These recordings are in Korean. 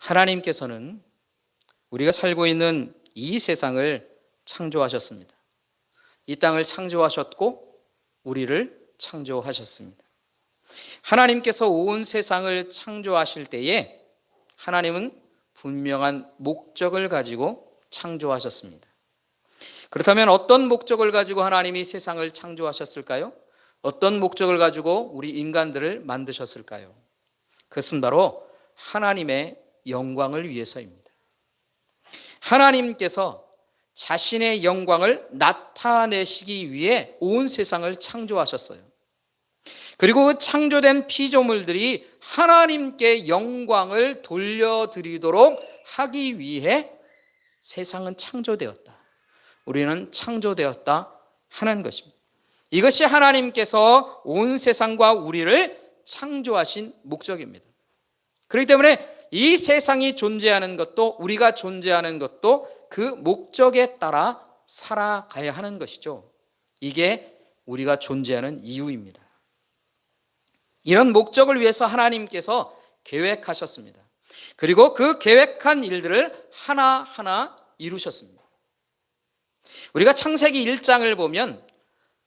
하나님께서는 우리가 살고 있는 이 세상을 창조하셨습니다. 이 땅을 창조하셨고 우리를 창조하셨습니다. 하나님께서 온 세상을 창조하실 때에 하나님은 분명한 목적을 가지고 창조하셨습니다. 그렇다면 어떤 목적을 가지고 하나님이 세상을 창조하셨을까요? 어떤 목적을 가지고 우리 인간들을 만드셨을까요? 그것은 바로 하나님의 영광을 위해서입니다. 하나님께서 자신의 영광을 나타내시기 위해 온 세상을 창조하셨어요. 그리고 창조된 피조물들이 하나님께 영광을 돌려드리도록 하기 위해 세상은 창조되었다. 우리는 창조되었다 하는 것입니다. 이것이 하나님께서 온 세상과 우리를 창조하신 목적입니다. 그렇기 때문에 이 세상이 존재하는 것도 우리가 존재하는 것도 그 목적에 따라 살아가야 하는 것이죠. 이게 우리가 존재하는 이유입니다. 이런 목적을 위해서 하나님께서 계획하셨습니다. 그리고 그 계획한 일들을 하나하나 이루셨습니다. 우리가 창세기 1장을 보면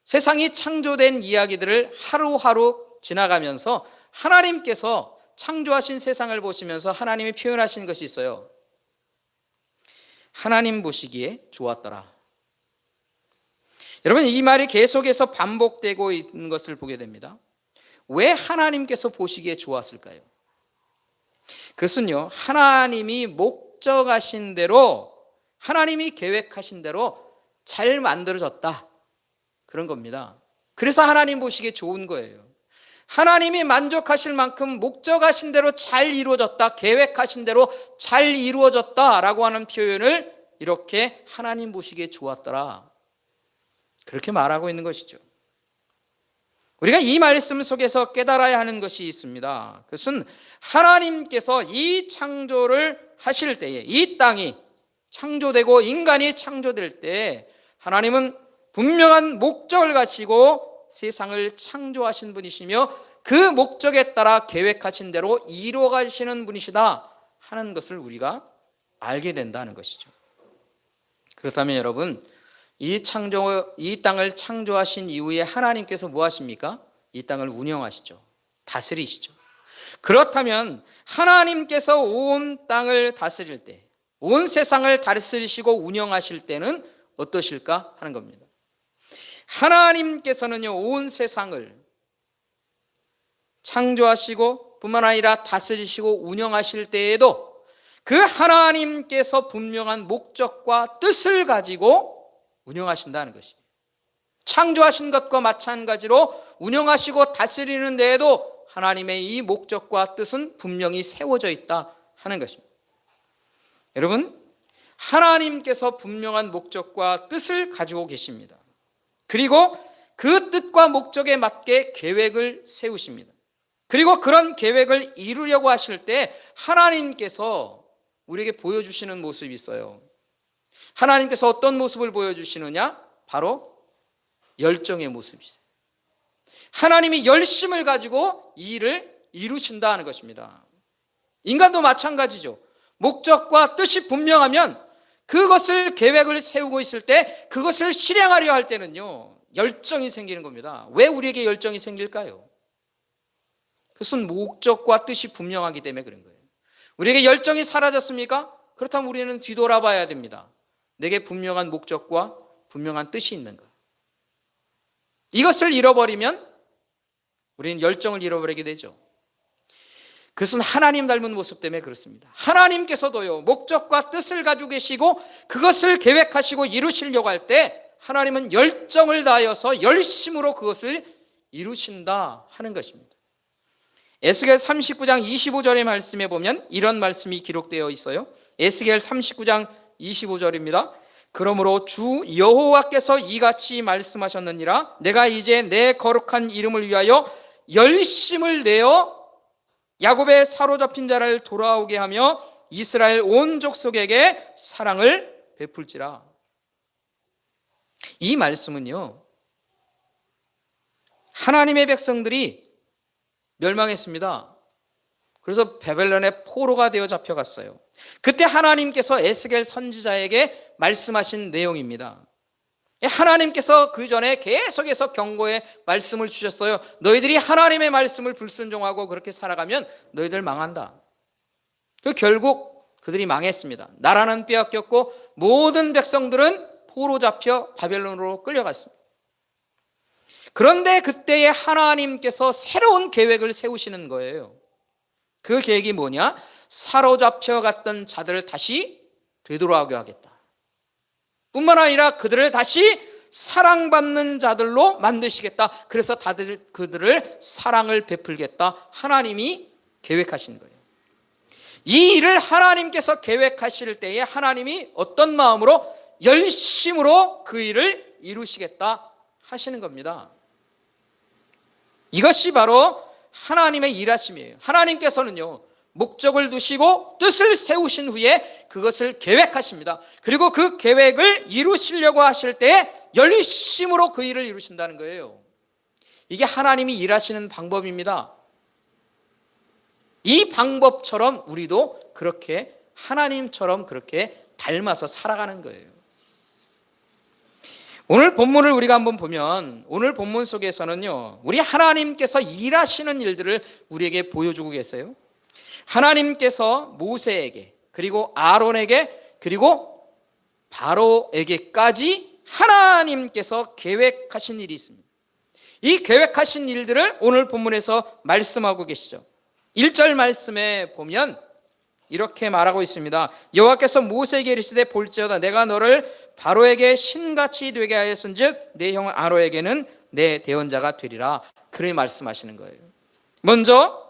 세상이 창조된 이야기들을 하루하루 지나가면서 하나님께서 창조하신 세상을 보시면서 하나님이 표현하신 것이 있어요. 하나님 보시기에 좋았더라. 여러분, 이 말이 계속해서 반복되고 있는 것을 보게 됩니다. 왜 하나님께서 보시기에 좋았을까요? 그것은요, 하나님이 목적하신 대로, 하나님이 계획하신 대로 잘 만들어졌다, 그런 겁니다. 그래서 하나님 보시기에 좋은 거예요. 하나님이 만족하실 만큼 목적하신 대로 잘 이루어졌다, 계획하신 대로 잘 이루어졌다라고 하는 표현을 이렇게 하나님 보시기에 좋았더라, 그렇게 말하고 있는 것이죠. 우리가 이 말씀 속에서 깨달아야 하는 것이 있습니다. 그것은 하나님께서 이 창조를 하실 때에, 이 땅이 창조되고 인간이 창조될 때 하나님은 분명한 목적을 가지고 세상을 창조하신 분이시며 그 목적에 따라 계획하신 대로 이루어 가시는 분이시다 하는 것을 우리가 알게 된다는 것이죠. 그렇다면 여러분, 이 땅을 창조하신 이후에 하나님께서 뭐 하십니까? 이 땅을 운영하시죠. 다스리시죠. 그렇다면 하나님께서 온 땅을 다스릴 때, 온 세상을 다스리시고 운영하실 때는 어떠실까 하는 겁니다. 하나님께서는요, 온 세상을 창조하시고 뿐만 아니라 다스리시고 운영하실 때에도 그 하나님께서 분명한 목적과 뜻을 가지고 운영하신다는 것입니다. 창조하신 것과 마찬가지로 운영하시고 다스리는 데에도 하나님의 이 목적과 뜻은 분명히 세워져 있다 하는 것입니다. 여러분, 하나님께서 분명한 목적과 뜻을 가지고 계십니다. 그리고 그 뜻과 목적에 맞게 계획을 세우십니다. 그리고 그런 계획을 이루려고 하실 때 하나님께서 우리에게 보여주시는 모습이 있어요. 하나님께서 어떤 모습을 보여주시느냐? 바로 열정의 모습이세요. 하나님이 열심을 가지고 이 일을 이루신다는 것입니다. 인간도 마찬가지죠. 목적과 뜻이 분명하면 그것을 계획을 세우고 있을 때 그것을 실행하려 할 때는요, 열정이 생기는 겁니다. 왜 우리에게 열정이 생길까요? 그것은 목적과 뜻이 분명하기 때문에 그런 거예요. 우리에게 열정이 사라졌습니까? 그렇다면 우리는 뒤돌아봐야 됩니다. 내게 분명한 목적과 분명한 뜻이 있는가? 이것을 잃어버리면 우리는 열정을 잃어버리게 되죠. 그것은 하나님 닮은 모습 때문에 그렇습니다. 하나님께서도요, 목적과 뜻을 가지고 계시고 그것을 계획하시고 이루시려고 할 때 하나님은 열정을 다하여서 열심으로 그것을 이루신다 하는 것입니다. 에스겔 39장 25절의 말씀에 보면 이런 말씀이 기록되어 있어요. 에스겔 39장 25절입니다. 그러므로 주 여호와께서 이같이 말씀하셨느니라. 내가 이제 내 거룩한 이름을 위하여 열심을 내어 야곱의 사로잡힌 자를 돌아오게 하며 이스라엘 온 족속에게 사랑을 베풀지라. 이 말씀은요, 하나님의 백성들이 멸망했습니다. 그래서 바벨론의 포로가 되어 잡혀갔어요. 그때 하나님께서 에스겔 선지자에게 말씀하신 내용입니다. 하나님께서 그 전에 계속해서 경고의 말씀을 주셨어요. 너희들이 하나님의 말씀을 불순종하고 그렇게 살아가면 너희들 망한다. 결국 그들이 망했습니다. 나라는 빼앗겼고 모든 백성들은 포로 잡혀 바벨론으로 끌려갔습니다. 그런데 그때에 하나님께서 새로운 계획을 세우시는 거예요. 그 계획이 뭐냐? 사로잡혀 갔던 자들을 다시 되돌아오게 하겠다. 뿐만 아니라 그들을 다시 사랑받는 자들로 만드시겠다. 그래서 다들 그들을 사랑을 베풀겠다. 하나님이 계획하신 거예요. 이 일을 하나님께서 계획하실 때에 하나님이 어떤 마음으로 열심으로 그 일을 이루시겠다 하시는 겁니다. 이것이 바로 하나님의 일하심이에요. 하나님께서는요, 목적을 두시고 뜻을 세우신 후에 그것을 계획하십니다. 그리고 그 계획을 이루시려고 하실 때 열심으로 그 일을 이루신다는 거예요. 이게 하나님이 일하시는 방법입니다. 이 방법처럼 우리도 그렇게 하나님처럼 그렇게 닮아서 살아가는 거예요. 오늘 본문을 우리가 한번 보면 오늘 본문 속에서는요, 우리 하나님께서 일하시는 일들을 우리에게 보여주고 계세요. 하나님께서 모세에게 그리고 아론에게 그리고 바로에게까지 하나님께서 계획하신 일이 있습니다. 이 계획하신 일들을 오늘 본문에서 말씀하고 계시죠. 1절 말씀에 보면 이렇게 말하고 있습니다. 여호와께서 모세에게 이르시되 볼지어다 내가 너를 바로에게 신같이 되게 하였은즉 내 형 아론에게는 내 대언자가 되리라. 그렇게 말씀하시는 거예요. 먼저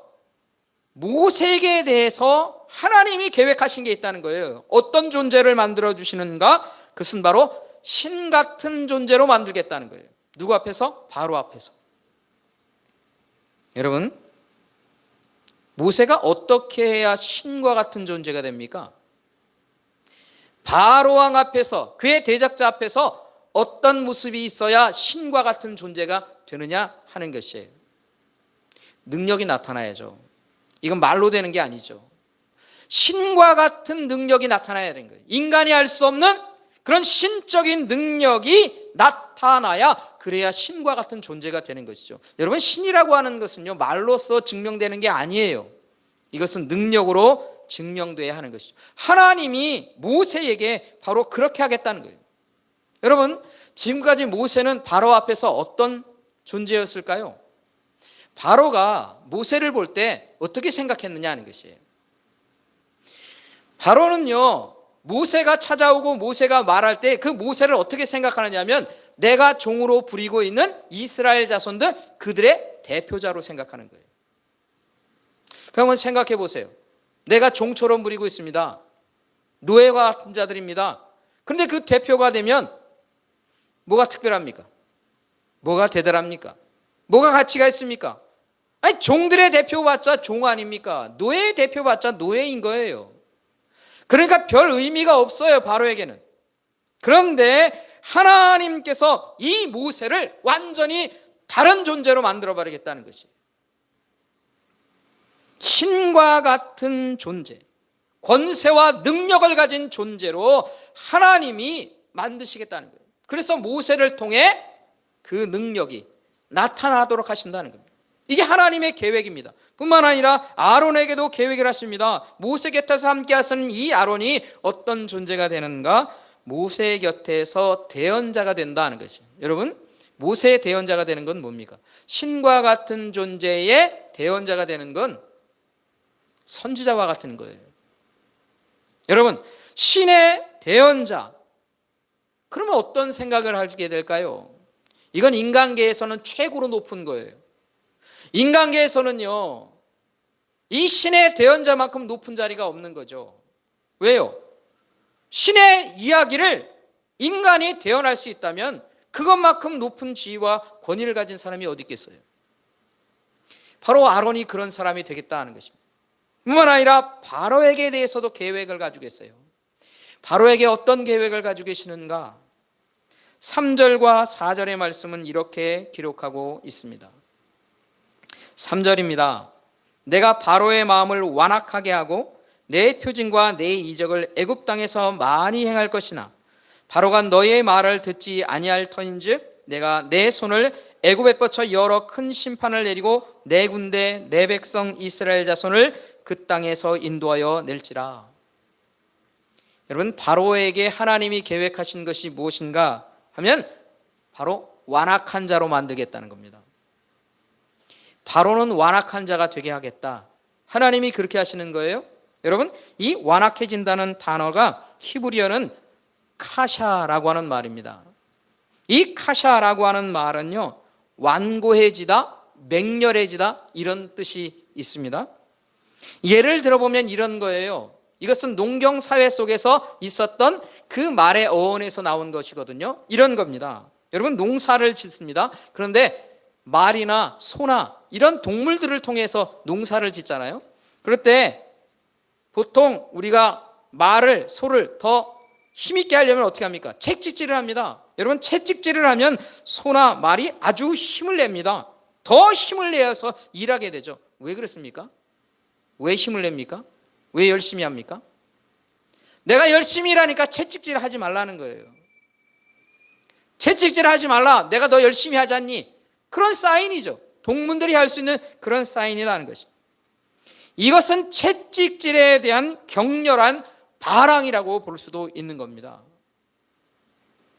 모세에게 대해서 하나님이 계획하신 게 있다는 거예요. 어떤 존재를 만들어 주시는가? 그것은 바로 신 같은 존재로 만들겠다는 거예요. 누구 앞에서? 바로 앞에서. 여러분, 모세가 어떻게 해야 신과 같은 존재가 됩니까? 바로왕 앞에서, 그의 대적자 앞에서 어떤 모습이 있어야 신과 같은 존재가 되느냐 하는 것이에요. 능력이 나타나야죠. 이건 말로 되는 게 아니죠. 신과 같은 능력이 나타나야 되는 거예요. 인간이 할 수 없는 그런 신적인 능력이 나타나야 그래야 신과 같은 존재가 되는 것이죠. 여러분, 신이라고 하는 것은요, 말로써 증명되는 게 아니에요. 이것은 능력으로 증명돼야 하는 것이죠. 하나님이 모세에게 바로 그렇게 하겠다는 거예요. 여러분, 지금까지 모세는 바로 앞에서 어떤 존재였을까요? 바로가 모세를 볼 때 어떻게 생각했느냐 하는 것이에요. 바로는요, 모세가 찾아오고 모세가 말할 때 그 모세를 어떻게 생각하느냐 하면 내가 종으로 부리고 있는 이스라엘 자손들, 그들의 대표자로 생각하는 거예요. 그러면 생각해 보세요. 내가 종처럼 부리고 있습니다. 노예와 같은 자들입니다. 그런데 그 대표가 되면 뭐가 특별합니까? 뭐가 대단합니까? 뭐가 가치가 있습니까? 아니, 종들의 대표봤자 종 아닙니까? 노예의 대표봤자 노예인 거예요. 그러니까 별 의미가 없어요, 바로에게는. 그런데 하나님께서 이 모세를 완전히 다른 존재로 만들어버리겠다는 것이에요. 신과 같은 존재, 권세와 능력을 가진 존재로 하나님이 만드시겠다는 거예요. 그래서 모세를 통해 그 능력이 나타나도록 하신다는 겁니다. 이게 하나님의 계획입니다. 뿐만 아니라 아론에게도 계획을 하십니다. 모세 곁에서 함께 하시는 이 아론이 어떤 존재가 되는가? 모세 곁에서 대언자가 된다는 것이에요. 여러분, 모세의 대언자가 되는 건 뭡니까? 신과 같은 존재의 대언자가 되는 건 선지자와 같은 거예요. 여러분, 신의 대언자, 그러면 어떤 생각을 하게 될까요? 이건 인간계에서는 최고로 높은 거예요. 인간계에서는요, 이 신의 대언자만큼 높은 자리가 없는 거죠. 왜요? 신의 이야기를 인간이 대언할 수 있다면 그것만큼 높은 지위와 권위를 가진 사람이 어디 있겠어요? 바로 아론이 그런 사람이 되겠다는 것입니다. 뿐만 아니라 바로에게 대해서도 계획을 가지고 있어요. 바로에게 어떤 계획을 가지고 계시는가? 3절과 4절의 말씀은 이렇게 기록하고 있습니다. 3절입니다. 내가 바로의 마음을 완악하게 하고 내 표징과 내 이적을 애굽 땅에서 많이 행할 것이나 바로가 너희의 말을 듣지 아니할 터인즉 내가 내 손을 애굽에 뻗쳐 여러 큰 심판을 내리고 내 군대 내 백성 이스라엘 자손을 그 땅에서 인도하여 낼지라. 여러분, 바로에게 하나님이 계획하신 것이 무엇인가 하면 바로 완악한 자로 만들겠다는 겁니다. 바로는 완악한 자가 되게 하겠다. 하나님이 그렇게 하시는 거예요. 여러분, 이 완악해진다는 단어가 히브리어는 카샤라고 하는 말입니다. 이 카샤라고 하는 말은요, 완고해지다, 맹렬해지다 이런 뜻이 있습니다. 예를 들어보면 이런 거예요. 이것은 농경 사회 속에서 있었던 그 말의 어원에서 나온 것이거든요. 이런 겁니다. 여러분, 농사를 짓습니다. 그런데 말이나 소나 이런 동물들을 통해서 농사를 짓잖아요. 그럴 때 보통 우리가 말을, 소를 더 힘있게 하려면 어떻게 합니까? 채찍질을 합니다. 여러분, 채찍질을 하면 소나 말이 아주 힘을 냅니다. 더 힘을 내어서 일하게 되죠. 왜 그렇습니까? 왜 힘을 냅니까? 왜 열심히 합니까? 내가 열심히 일하니까 채찍질 하지 말라는 거예요. 채찍질 하지 말라. 내가 더 열심히 하잖니. 그런 사인이죠. 동문들이 할 수 있는 그런 사인이라는 것입니다. 이것은 채찍질에 대한 격렬한 반항이라고 볼 수도 있는 겁니다.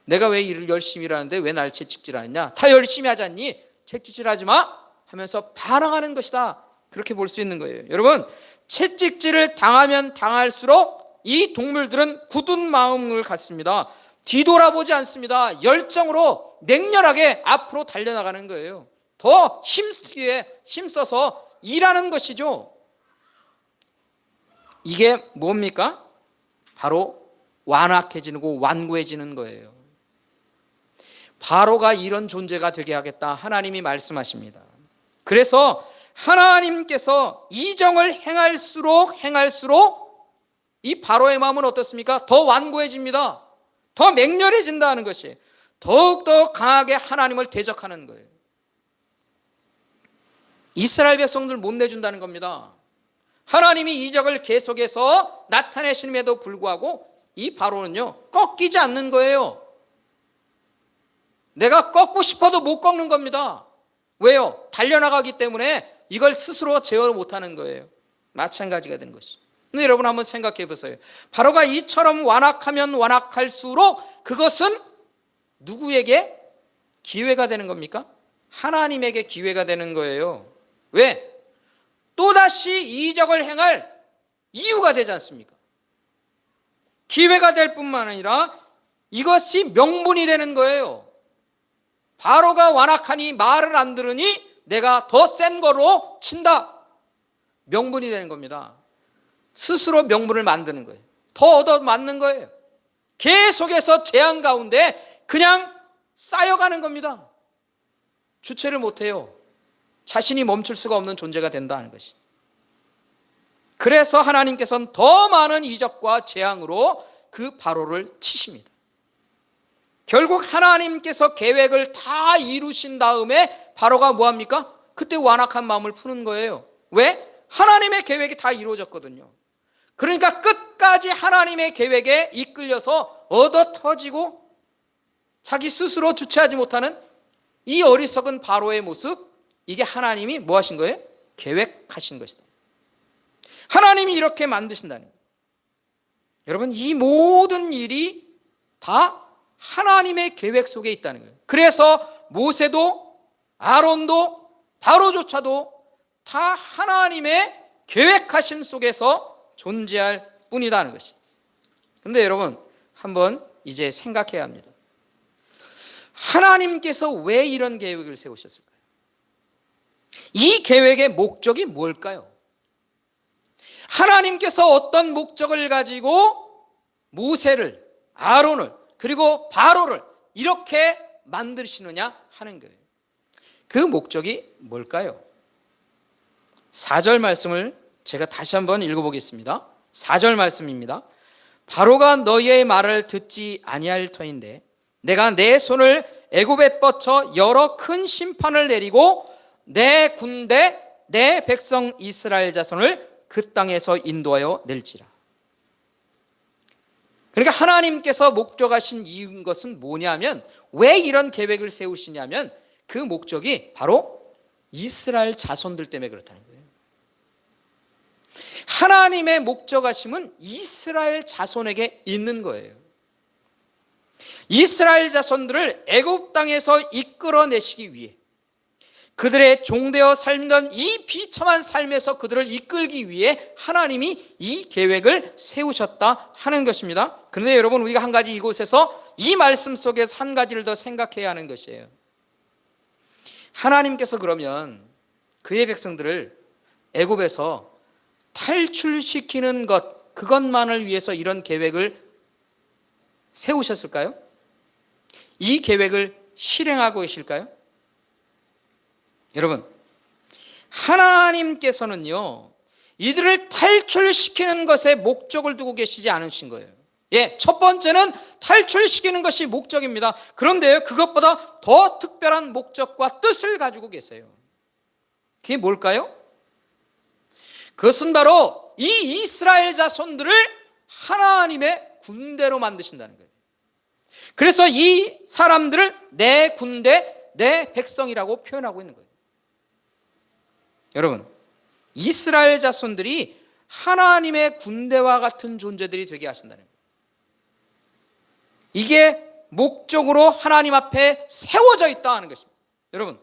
내가 왜 일을 열심히 일하는데 왜 날 채찍질하느냐? 다 열심히 하잖니? 채찍질하지 마 하면서 반항하는 것이다. 그렇게 볼 수 있는 거예요. 여러분, 채찍질을 당하면 당할수록 이 동물들은 굳은 마음을 갖습니다. 뒤돌아보지 않습니다. 열정으로 맹렬하게 앞으로 달려나가는 거예요. 더 힘써서 일하는 것이죠. 이게 뭡니까? 바로 완악해지고 완고해지는 거예요. 바로가 이런 존재가 되게 하겠다 하나님이 말씀하십니다. 그래서 하나님께서 이정을 행할수록 이 바로의 마음은 어떻습니까? 더 완고해집니다. 더 맹렬해진다는 것이 더욱더 강하게 하나님을 대적하는 거예요. 이스라엘 백성들 못 내준다는 겁니다. 하나님이 이적을 계속해서 나타내심에도 불구하고 이 바로는요, 꺾이지 않는 거예요. 내가 꺾고 싶어도 못 꺾는 겁니다. 왜요? 달려나가기 때문에 이걸 스스로 제어를 못하는 거예요. 마찬가지가 된 것이죠. 근데 여러분 한번 생각해 보세요. 바로가 이처럼 완악하면 완악할수록 그것은 누구에게 기회가 되는 겁니까? 하나님에게 기회가 되는 거예요. 왜? 또다시 이적을 행할 이유가 되지 않습니까? 기회가 될 뿐만 아니라 이것이 명분이 되는 거예요. 바로가 완악하니 말을 안 들으니 내가 더 센 거로 친다. 명분이 되는 겁니다. 스스로 명분을 만드는 거예요. 더 얻어맞는 거예요. 계속해서 재앙 가운데 그냥 쌓여가는 겁니다. 주체를 못해요. 자신이 멈출 수가 없는 존재가 된다는 것이. 그래서 하나님께서는 더 많은 이적과 재앙으로 그 바로를 치십니다. 결국 하나님께서 계획을 다 이루신 다음에 바로가 뭐합니까? 그때 완악한 마음을 푸는 거예요. 왜? 하나님의 계획이 다 이루어졌거든요. 그러니까 끝까지 하나님의 계획에 이끌려서 얻어 터지고 자기 스스로 주체하지 못하는 이 어리석은 바로의 모습, 이게 하나님이 뭐 하신 거예요? 계획하신 것이다. 하나님이 이렇게 만드신다는 거예요. 여러분, 이 모든 일이 다 하나님의 계획 속에 있다는 거예요. 그래서 모세도 아론도 바로조차도 다 하나님의 계획하심 속에서 존재할 뿐이라는 것이. 그런데 여러분, 한번 이제 생각해야 합니다. 하나님께서 왜 이런 계획을 세우셨을까요? 이 계획의 목적이 뭘까요? 하나님께서 어떤 목적을 가지고 모세를, 아론을, 그리고 바로를 이렇게 만드시느냐 하는 거예요. 그 목적이 뭘까요? 4절 말씀을 제가 다시 한번 읽어보겠습니다. 4절 말씀입니다. 바로가 너희의 말을 듣지 아니할 터인데 내가 내 손을 애굽에 뻗쳐 여러 큰 심판을 내리고 내 군대 내 백성 이스라엘 자손을 그 땅에서 인도하여 낼지라. 그러니까 하나님께서 목적하신 이유인 것은 뭐냐면, 왜 이런 계획을 세우시냐면 그 목적이 바로 이스라엘 자손들 때문에 그렇다는 거예요. 하나님의 목적하심은 이스라엘 자손에게 있는 거예요. 이스라엘 자손들을 애굽 땅에서 이끌어내시기 위해, 그들의 종되어 살던 이 비참한 삶에서 그들을 이끌기 위해 하나님이 이 계획을 세우셨다 하는 것입니다. 그런데 여러분, 우리가 한 가지 이곳에서 이 말씀 속에서 한 가지를 더 생각해야 하는 것이에요. 하나님께서 그러면 그의 백성들을 애굽에서 탈출시키는 것, 그것만을 위해서 이런 계획을 세우셨을까요? 이 계획을 실행하고 계실까요? 여러분, 하나님께서는요, 이들을 탈출시키는 것에 목적을 두고 계시지 않으신 거예요. 첫 번째는 탈출시키는 것이 목적입니다. 그런데 그것보다 더 특별한 목적과 뜻을 가지고 계세요. 그게 뭘까요? 그것은 바로 이 이스라엘 자손들을 하나님의 군대로 만드신다는 거예요. 그래서 이 사람들을 내 군대, 내 백성이라고 표현하고 있는 거예요. 여러분, 이스라엘 자손들이 하나님의 군대와 같은 존재들이 되게 하신다는 거예요. 이게 목적으로 하나님 앞에 세워져 있다는 것입니다. 여러분,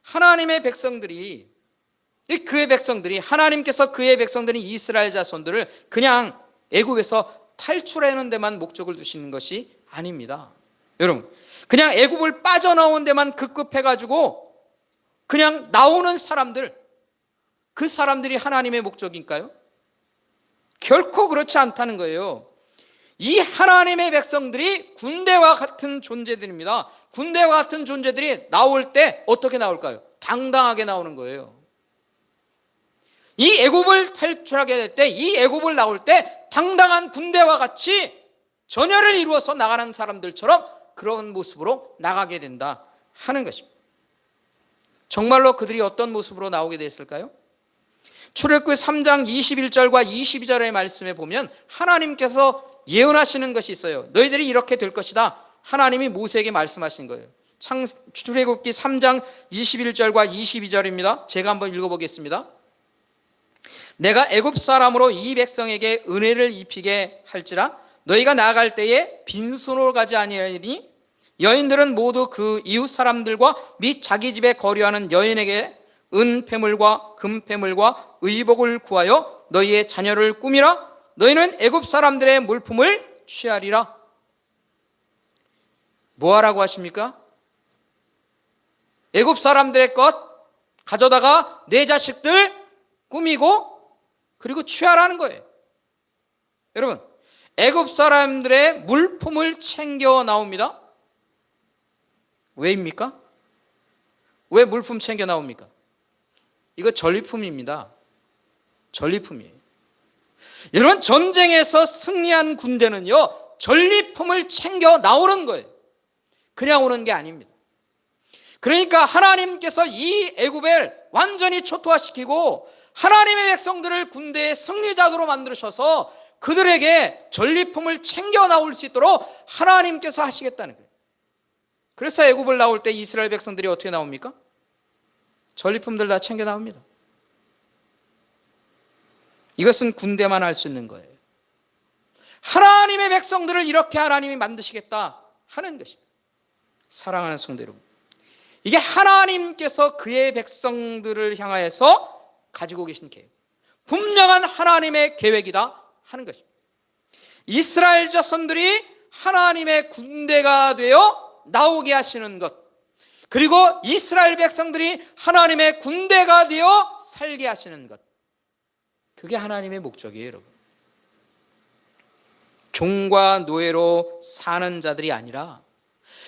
하나님의 백성들이, 그의 백성들이, 하나님께서 그의 백성들인 이스라엘 자손들을 그냥 애굽에서 탈출하는 데만 목적을 두시는 것이 아닙니다. 여러분, 그냥 애굽을 빠져나온 데만 급급해가지고 그냥 나오는 사람들, 그 사람들이 하나님의 목적일까요? 결코 그렇지 않다는 거예요. 이 하나님의 백성들이 군대와 같은 존재들입니다. 군대와 같은 존재들이 나올 때 어떻게 나올까요? 당당하게 나오는 거예요. 이 애굽을 탈출하게 될 때, 이 애굽을 나올 때 당당한 군대와 같이 전열을 이루어서 나가는 사람들처럼 그런 모습으로 나가게 된다 하는 것입니다. 정말로 그들이 어떤 모습으로 나오게 됐을까요? 출애굽기 3장 21절과 22절의 말씀에 보면 하나님께서 예언하시는 것이 있어요. 너희들이 이렇게 될 것이다. 하나님이 모세에게 말씀하신 거예요. 출애굽기 3장 21절과 22절입니다. 제가 한번 읽어보겠습니다. 내가 애굽 사람으로 이 백성에게 은혜를 입히게 할지라 너희가 나아갈 때에 빈손으로 가지 아니하리니 여인들은 모두 그 이웃 사람들과 및 자기 집에 거류하는 여인에게 은폐물과 금폐물과 의복을 구하여 너희의 자녀를 꾸미라. 너희는 애굽 사람들의 물품을 취하리라. 뭐하라고 하십니까? 애굽 사람들의 것 가져다가 내 자식들 꾸미고 그리고 취하라는 거예요. 여러분, 애굽 사람들의 물품을 챙겨 나옵니다. 왜입니까? 왜 물품 챙겨 나옵니까? 이거 전리품입니다. 전리품이에요. 여러분, 전쟁에서 승리한 군대는요, 전리품을 챙겨 나오는 거예요. 그냥 오는 게 아닙니다. 그러니까 하나님께서 이 애굽을 완전히 초토화시키고 하나님의 백성들을 군대의 승리자로 만드셔서 그들에게 전리품을 챙겨 나올 수 있도록 하나님께서 하시겠다는 거예요. 그래서 애굽을 나올 때 이스라엘 백성들이 어떻게 나옵니까? 전리품들 다 챙겨 나옵니다. 이것은 군대만 할 수 있는 거예요. 하나님의 백성들을 이렇게 하나님이 만드시겠다 하는 것입니다. 사랑하는 성도 여러분, 이게 하나님께서 그의 백성들을 향하여서 가지고 계신 계획, 분명한 하나님의 계획이다 하는 것입니다. 이스라엘 자손들이 하나님의 군대가 되어 나오게 하시는 것, 그리고 이스라엘 백성들이 하나님의 군대가 되어 살게 하시는 것, 그게 하나님의 목적이에요. 여러분, 종과 노예로 사는 자들이 아니라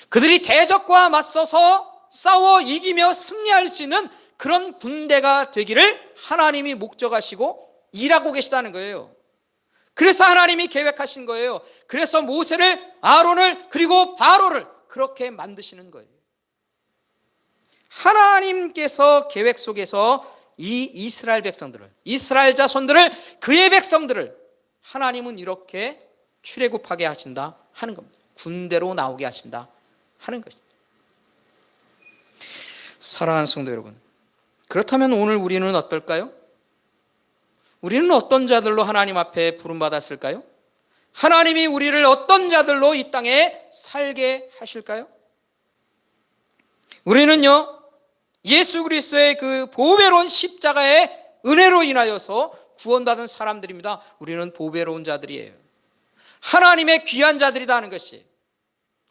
그들이 대적과 맞서서 싸워 이기며 승리할 수 있는 그런 군대가 되기를 하나님이 목적하시고 일하고 계시다는 거예요. 그래서 하나님이 계획하신 거예요. 그래서 모세를, 아론을, 그리고 바로를 그렇게 만드시는 거예요. 하나님께서 계획 속에서 이 이스라엘 백성들을, 이스라엘 자손들을, 그의 백성들을 하나님은 이렇게 출애굽하게 하신다 하는 겁니다. 군대로 나오게 하신다 하는 것입니다. 사랑하는 성도 여러분, 그렇다면 오늘 우리는 어떨까요? 우리는 어떤 자들로 하나님 앞에 부름받았을까요? 하나님이 우리를 어떤 자들로 이 땅에 살게 하실까요? 우리는요, 예수 그리스도의 그 보배로운 십자가의 은혜로 인하여서 구원받은 사람들입니다. 우리는 보배로운 자들이에요. 하나님의 귀한 자들이다 하는 것이,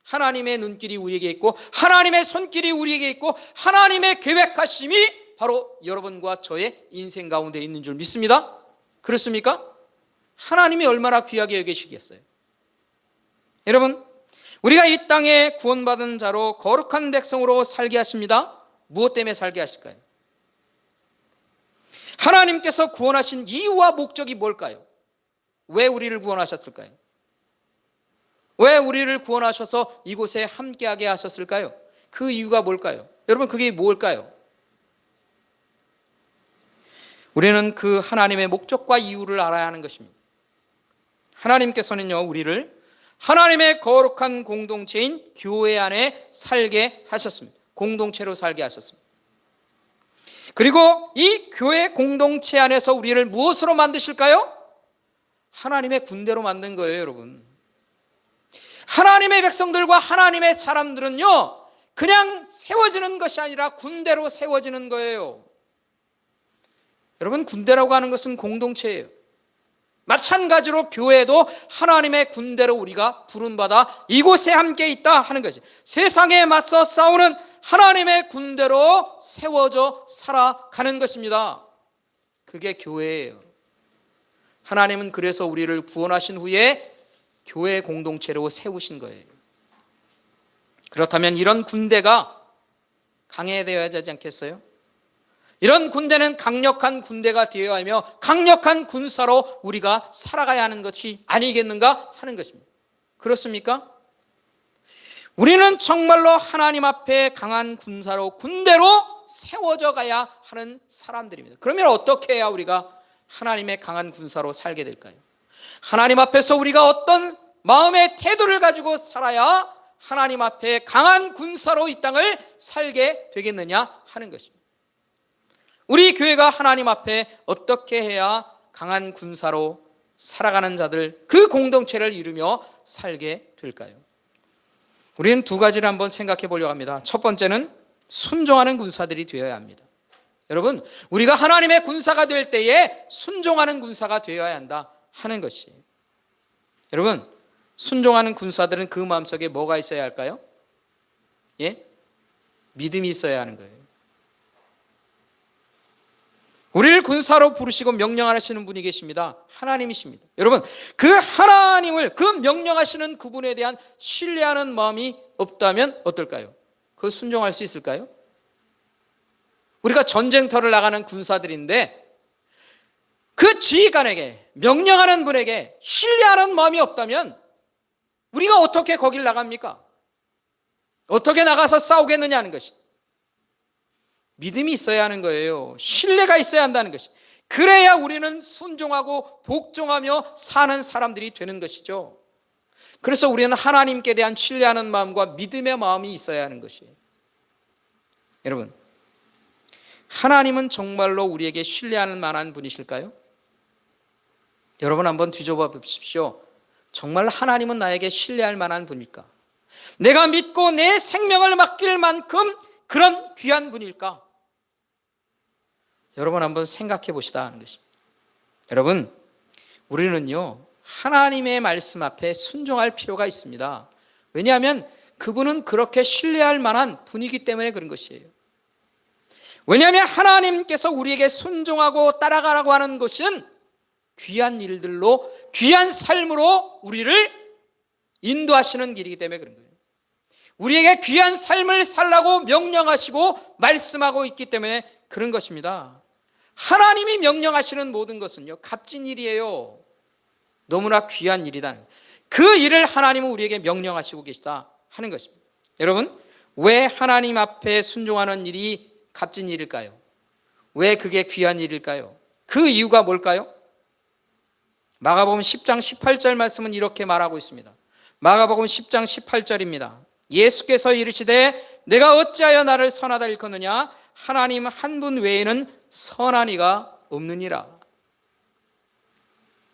하나님의 눈길이 우리에게 있고 하나님의 손길이 우리에게 있고 하나님의 계획하심이 바로 여러분과 저의 인생 가운데 있는 줄 믿습니다. 그렇습니까? 하나님이 얼마나 귀하게 여기시겠어요? 여러분, 우리가 이 땅에 구원받은 자로 거룩한 백성으로 살게 하십니다. 무엇 때문에 살게 하실까요? 하나님께서 구원하신 이유와 목적이 뭘까요? 왜 우리를 구원하셨을까요? 왜 우리를 구원하셔서 이곳에 함께하게 하셨을까요? 그 이유가 뭘까요? 여러분, 그게 뭘까요? 우리는 그 하나님의 목적과 이유를 알아야 하는 것입니다. 하나님께서는요, 우리를 하나님의 거룩한 공동체인 교회 안에 살게 하셨습니다. 공동체로 살게 하셨습니다. 그리고 이 교회 공동체 안에서 우리를 무엇으로 만드실까요? 하나님의 군대로 만든 거예요, 여러분. 하나님의 백성들과 하나님의 사람들은요, 그냥 세워지는 것이 아니라 군대로 세워지는 거예요. 여러분, 군대라고 하는 것은 공동체예요. 마찬가지로 교회도 하나님의 군대로 우리가 부름받아 이곳에 함께 있다 하는 것이, 세상에 맞서 싸우는 하나님의 군대로 세워져 살아가는 것입니다. 그게 교회예요. 하나님은 그래서 우리를 구원하신 후에 교회 공동체로 세우신 거예요. 그렇다면 이런 군대가 강해져야 되지 않겠어요? 이런 군대는 강력한 군대가 되어야 하며 강력한 군사로 우리가 살아가야 하는 것이 아니겠는가 하는 것입니다. 그렇습니까? 우리는 정말로 하나님 앞에 강한 군사로, 군대로 세워져 가야 하는 사람들입니다. 그러면 어떻게 해야 우리가 하나님의 강한 군사로 살게 될까요? 하나님 앞에서 우리가 어떤 마음의 태도를 가지고 살아야 하나님 앞에 강한 군사로 이 땅을 살게 되겠느냐 하는 것입니다. 우리 교회가 하나님 앞에 어떻게 해야 강한 군사로 살아가는 자들, 그 공동체를 이루며 살게 될까요? 우리는 두 가지를 한번 생각해 보려고 합니다. 첫 번째는 순종하는 군사들이 되어야 합니다. 여러분, 우리가 하나님의 군사가 될 때에 순종하는 군사가 되어야 한다 하는 것이, 여러분, 순종하는 군사들은 그 마음속에 뭐가 있어야 할까요? 예? 믿음이 있어야 하는 거예요. 우리를 군사로 부르시고 명령하시는 분이 계십니다. 하나님이십니다. 여러분, 그 하나님을, 그 명령하시는 그분에 대한 신뢰하는 마음이 없다면 어떨까요? 그 순종할 수 있을까요? 우리가 전쟁터를 나가는 군사들인데 그 지휘관에게, 명령하는 분에게 신뢰하는 마음이 없다면 우리가 어떻게 거길 나갑니까? 어떻게 나가서 싸우겠느냐 하는 것이, 믿음이 있어야 하는 거예요. 신뢰가 있어야 한다는 것이, 그래야 우리는 순종하고 복종하며 사는 사람들이 되는 것이죠. 그래서 우리는 하나님께 대한 신뢰하는 마음과 믿음의 마음이 있어야 하는 것이에요. 여러분, 하나님은 정말로 우리에게 신뢰할 만한 분이실까요? 여러분 한번 뒤져봐 보십시오. 정말 하나님은 나에게 신뢰할 만한 분일까? 내가 믿고 내 생명을 맡길 만큼 그런 귀한 분일까? 여러분 한번 생각해 보시다 하는 것입니다. 여러분, 우리는요, 하나님의 말씀 앞에 순종할 필요가 있습니다. 왜냐하면 그분은 그렇게 신뢰할 만한 분이기 때문에 그런 것이에요. 왜냐하면 하나님께서 우리에게 순종하고 따라가라고 하는 것은 귀한 일들로, 귀한 삶으로 우리를 인도하시는 길이기 때문에 그런 거예요. 우리에게 귀한 삶을 살라고 명령하시고 말씀하고 있기 때문에 그런 것입니다. 하나님이 명령하시는 모든 것은요, 값진 일이에요. 너무나 귀한 일이다. 그 일을 하나님은 우리에게 명령하시고 계시다 하는 것입니다. 여러분, 왜 하나님 앞에 순종하는 일이 값진 일일까요? 왜 그게 귀한 일일까요? 그 이유가 뭘까요? 마가복음 10장 18절 말씀은 이렇게 말하고 있습니다. 마가복음 10장 18절입니다. 예수께서 이르시되 내가 어찌하여 나를 선하다 일컫느냐? 하나님 한 분 외에는 선한 이가 없느니라.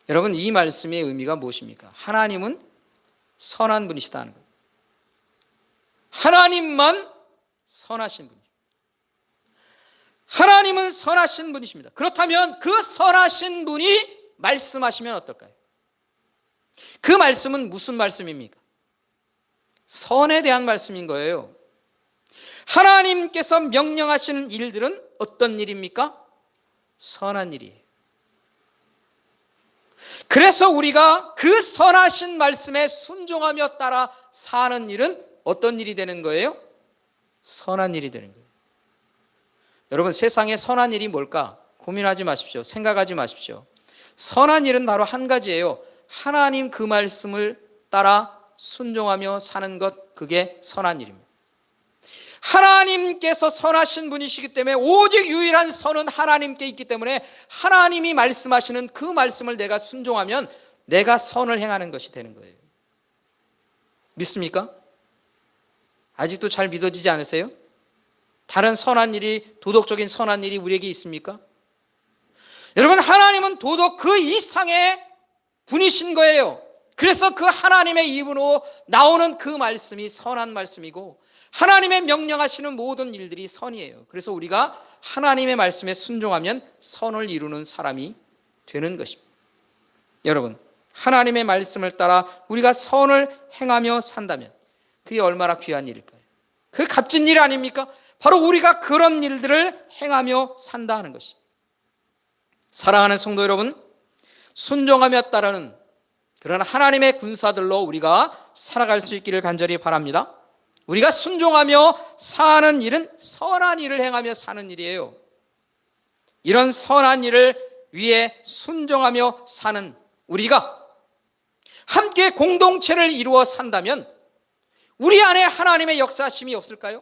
여러분, 이 말씀의 의미가 무엇입니까? 하나님은 선한 분이시다는 거예요. 하나님만 선하신 분이죠. 하나님은 선하신 분이십니다. 그렇다면 그 선하신 분이 말씀하시면 어떨까요? 그 말씀은 무슨 말씀입니까? 선에 대한 말씀인 거예요. 하나님께서 명령하시는 일들은 어떤 일입니까? 선한 일이에요. 그래서 우리가 그 선하신 말씀에 순종하며 따라 사는 일은 어떤 일이 되는 거예요? 선한 일이 되는 거예요. 여러분, 세상에 선한 일이 뭘까? 고민하지 마십시오. 생각하지 마십시오. 선한 일은 바로 한 가지예요. 하나님 그 말씀을 따라 순종하며 사는 것, 그게 선한 일입니다. 하나님께서 선하신 분이시기 때문에 오직 유일한 선은 하나님께 있기 때문에 하나님이 말씀하시는 그 말씀을 내가 순종하면 내가 선을 행하는 것이 되는 거예요. 믿습니까? 아직도 잘 믿어지지 않으세요? 다른 선한 일이, 도덕적인 선한 일이 우리에게 있습니까? 여러분, 하나님은 도덕 그 이상의 분이신 거예요. 그래서 그 하나님의 입으로 나오는 그 말씀이 선한 말씀이고 하나님의 명령하시는 모든 일들이 선이에요. 그래서 우리가 하나님의 말씀에 순종하면 선을 이루는 사람이 되는 것입니다. 여러분, 하나님의 말씀을 따라 우리가 선을 행하며 산다면 그게 얼마나 귀한 일일까요? 그게 값진 일 아닙니까? 바로 우리가 그런 일들을 행하며 산다 하는 것입니다. 사랑하는 성도 여러분, 순종하며 따르는 그런 하나님의 군사들로 우리가 살아갈 수 있기를 간절히 바랍니다. 우리가 순종하며 사는 일은 선한 일을 행하며 사는 일이에요. 이런 선한 일을 위해 순종하며 사는 우리가 함께 공동체를 이루어 산다면 우리 안에 하나님의 역사심이 없을까요?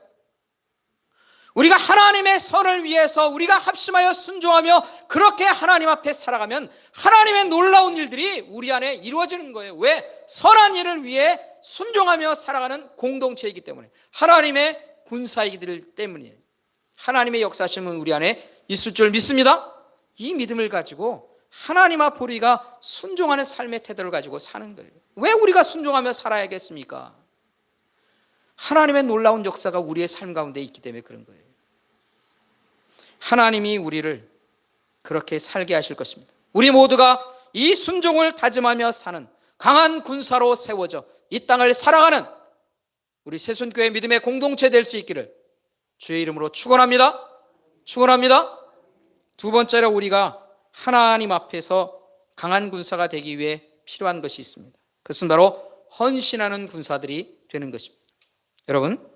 우리가 하나님의 선을 위해서 우리가 합심하여 순종하며 그렇게 하나님 앞에 살아가면 하나님의 놀라운 일들이 우리 안에 이루어지는 거예요. 왜? 선한 일을 위해 순종하며 살아가는 공동체이기 때문에, 하나님의 군사이기 때문이에요. 하나님의 역사심은 우리 안에 있을 줄 믿습니다. 이 믿음을 가지고 하나님 앞 우리가 순종하는 삶의 태도를 가지고 사는 거예요. 왜 우리가 순종하며 살아야겠습니까? 하나님의 놀라운 역사가 우리의 삶 가운데 있기 때문에 그런 거예요. 하나님이 우리를 그렇게 살게 하실 것입니다. 우리 모두가 이 순종을 다짐하며 사는 강한 군사로 세워져 이 땅을 살아가는 우리 새순교회 믿음의 공동체 될 수 있기를 주의 이름으로 축원합니다. 축원합니다. 두 번째로 우리가 하나님 앞에서 강한 군사가 되기 위해 필요한 것이 있습니다. 그것은 바로 헌신하는 군사들이 되는 것입니다. 여러분,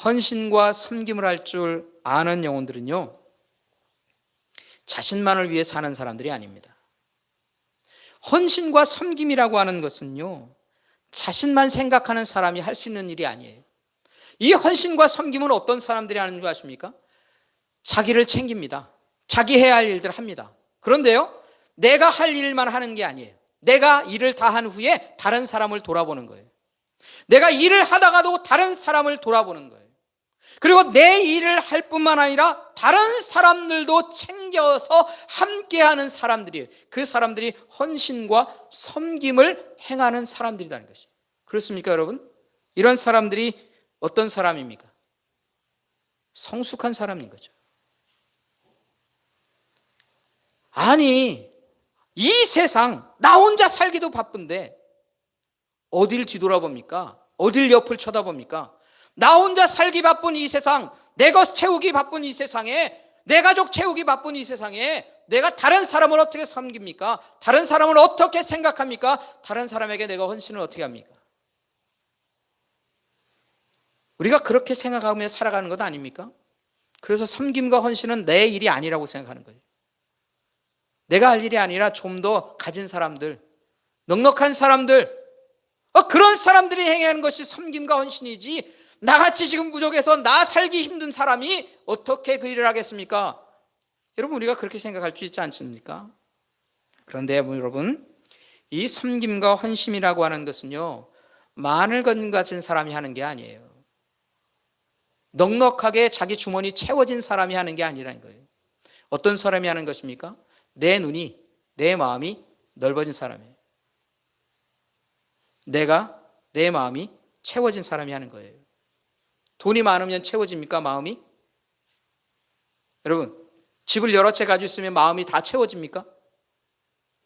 헌신과 섬김을 할 줄 아는 영혼들은요, 자신만을 위해 사는 사람들이 아닙니다. 헌신과 섬김이라고 하는 것은요, 자신만 생각하는 사람이 할 수 있는 일이 아니에요. 이 헌신과 섬김은 어떤 사람들이 하는 줄 아십니까? 자기를 챙깁니다. 자기 해야 할 일들 합니다. 그런데요, 내가 할 일만 하는 게 아니에요. 내가 일을 다 한 후에 다른 사람을 돌아보는 거예요. 내가 일을 하다가도 다른 사람을 돌아보는 거예요. 그리고 내 일을 할 뿐만 아니라 다른 사람들도 챙겨서 함께하는 사람들이에요. 그 사람들이 헌신과 섬김을 행하는 사람들이라는 것이에요. 그렇습니까, 여러분? 이런 사람들이 어떤 사람입니까? 성숙한 사람인 거죠. 아니, 이 세상 나 혼자 살기도 바쁜데 어딜 뒤돌아봅니까? 어딜 옆을 쳐다봅니까? 나 혼자 살기 바쁜 이 세상, 내 것 채우기 바쁜 이 세상에, 내 가족 채우기 바쁜 이 세상에 내가 다른 사람을 어떻게 섬깁니까? 다른 사람을 어떻게 생각합니까? 다른 사람에게 내가 헌신을 어떻게 합니까? 우리가 그렇게 생각하며 살아가는 것 아닙니까? 그래서 섬김과 헌신은 내 일이 아니라고 생각하는 거예요. 내가 할 일이 아니라 좀 더 가진 사람들, 넉넉한 사람들, 그런 사람들이 행하는 것이 섬김과 헌신이지, 나같이 지금 부족해서 나 살기 힘든 사람이 어떻게 그 일을 하겠습니까? 여러분, 우리가 그렇게 생각할 수 있지 않습니까? 그런데 여러분, 이 섬김과 헌신이라고 하는 것은요, 마늘 가진 사람이 하는 게 아니에요. 넉넉하게 자기 주머니 채워진 사람이 하는 게 아니라는 거예요. 어떤 사람이 하는 것입니까? 내 눈이, 내 마음이 넓어진 사람이에요. 내 마음이 채워진 사람이 하는 거예요. 돈이 많으면 채워집니까, 마음이? 여러분, 집을 여러 채 가지고 있으면 마음이 다 채워집니까?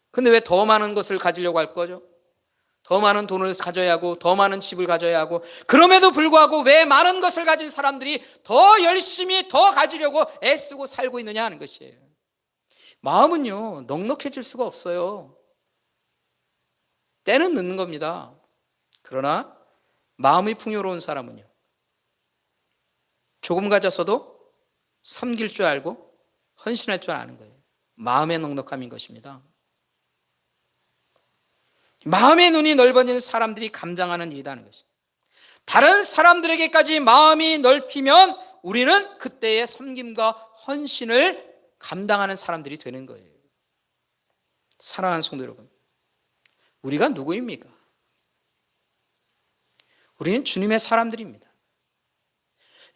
근데 왜 더 많은 것을 가지려고 할 거죠? 더 많은 돈을 가져야 하고, 더 많은 집을 가져야 하고, 그럼에도 불구하고 왜 많은 것을 가진 사람들이 더 열심히 더 가지려고 애쓰고 살고 있느냐 하는 것이에요. 마음은요, 넉넉해질 수가 없어요. 때는 늦는 겁니다. 그러나 마음이 풍요로운 사람은요, 조금 가졌어도 섬길 줄 알고 헌신할 줄 아는 거예요. 마음의 넉넉함인 것입니다. 마음의 눈이 넓어진 사람들이 감당하는 일이라는 것입니다. 다른 사람들에게까지 마음이 넓히면 우리는 그때의 섬김과 헌신을 감당하는 사람들이 되는 거예요. 사랑하는 성도 여러분, 우리가 누구입니까? 우리는 주님의 사람들입니다.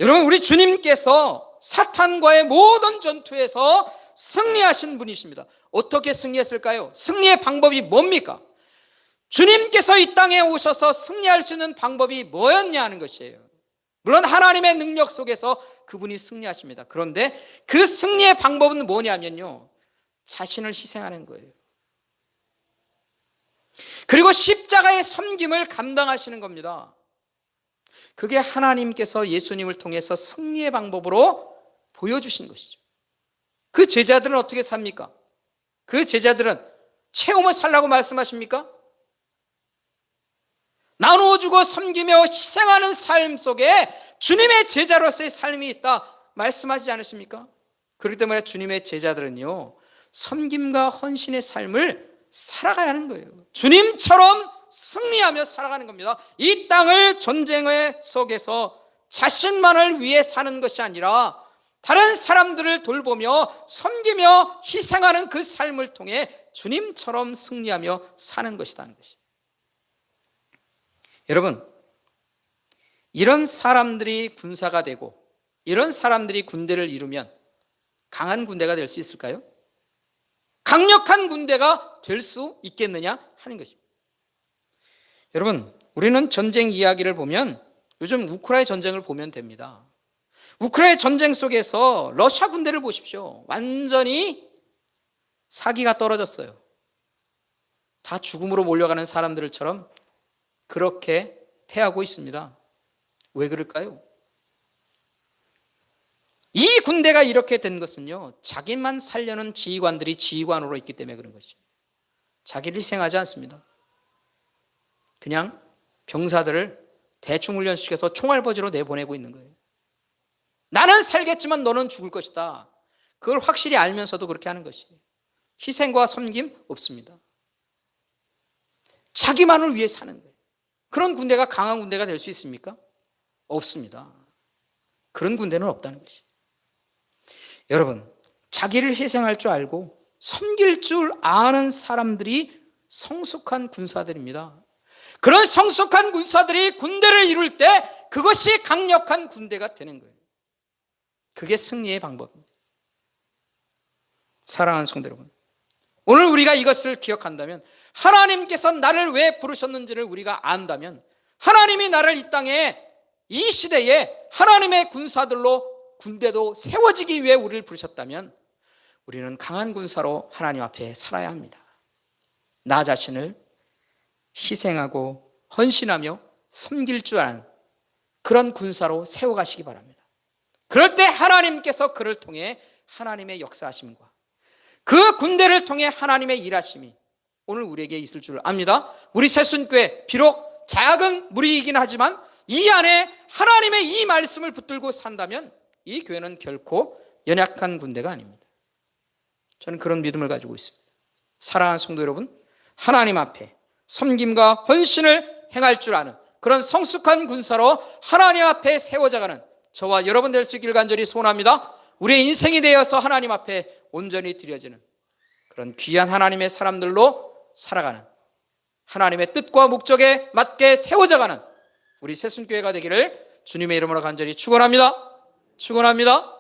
여러분, 우리 주님께서 사탄과의 모든 전투에서 승리하신 분이십니다. 어떻게 승리했을까요? 승리의 방법이 뭡니까? 주님께서 이 땅에 오셔서 승리할 수 있는 방법이 뭐였냐 하는 것이에요. 물론 하나님의 능력 속에서 그분이 승리하십니다. 그런데 그 승리의 방법은 뭐냐면요, 자신을 희생하는 거예요. 그리고 십자가의 섬김을 감당하시는 겁니다. 그게 하나님께서 예수님을 통해서 승리의 방법으로 보여주신 것이죠. 그 제자들은 어떻게 삽니까? 그 제자들은 채움을 살라고 말씀하십니까? 나누어주고 섬기며 희생하는 삶 속에 주님의 제자로서의 삶이 있다 말씀하지 않으십니까? 그렇기 때문에 주님의 제자들은요, 섬김과 헌신의 삶을 살아가야 하는 거예요. 주님처럼 승리하며 살아가는 겁니다. 이 땅을 전쟁의 속에서 자신만을 위해 사는 것이 아니라 다른 사람들을 돌보며 섬기며 희생하는 그 삶을 통해 주님처럼 승리하며 사는 것이라는 것이에요. 여러분, 이런 사람들이 군사가 되고 이런 사람들이 군대를 이루면 강한 군대가 될 수 있을까요? 강력한 군대가 될 수 있겠느냐 하는 것입니다. 여러분, 우리는 전쟁 이야기를 보면 요즘 우크라이나 전쟁을 보면 됩니다. 우크라이나 전쟁 속에서 러시아 군대를 보십시오. 완전히 사기가 떨어졌어요. 다 죽음으로 몰려가는 사람들처럼 그렇게 패하고 있습니다. 왜 그럴까요? 이 군대가 이렇게 된 것은요, 자기만 살려는 지휘관들이 지휘관으로 있기 때문에 그런 것입니다. 자기를 희생하지 않습니다. 그냥 병사들을 대충 훈련시켜서 총알버지로 내보내고 있는 거예요. 나는 살겠지만 너는 죽을 것이다. 그걸 확실히 알면서도 그렇게 하는 것이에요. 희생과 섬김 없습니다. 자기만을 위해 사는 거예요. 그런 군대가 강한 군대가 될 수 있습니까? 없습니다. 그런 군대는 없다는 것이에요. 여러분, 자기를 희생할 줄 알고 섬길 줄 아는 사람들이 성숙한 군사들입니다. 그런 성숙한 군사들이 군대를 이룰 때 그것이 강력한 군대가 되는 거예요. 그게 승리의 방법입니다. 사랑하는 성도 여러분, 오늘 우리가 이것을 기억한다면, 하나님께서 나를 왜 부르셨는지를 우리가 안다면, 하나님이 나를 이 땅에 이 시대에 하나님의 군사들로 군대도 세워지기 위해 우리를 부르셨다면 우리는 강한 군사로 하나님 앞에 살아야 합니다. 나 자신을 희생하고 헌신하며 섬길 줄 아는 그런 군사로 세워가시기 바랍니다. 그럴 때 하나님께서 그를 통해 하나님의 역사하심과 그 군대를 통해 하나님의 일하심이 오늘 우리에게 있을 줄 압니다. 우리 새순교회 비록 작은 무리이긴 하지만 이 안에 하나님의 이 말씀을 붙들고 산다면 이 교회는 결코 연약한 군대가 아닙니다. 저는 그런 믿음을 가지고 있습니다. 사랑하는 성도 여러분, 하나님 앞에 섬김과 헌신을 행할 줄 아는 그런 성숙한 군사로 하나님 앞에 세워져가는 저와 여러분 될 수 있기를 간절히 소원합니다. 우리의 인생이 되어서 하나님 앞에 온전히 드려지는 그런 귀한 하나님의 사람들로 살아가는, 하나님의 뜻과 목적에 맞게 세워져가는 우리 새순교회가 되기를 주님의 이름으로 간절히 축원합니다. 축원합니다.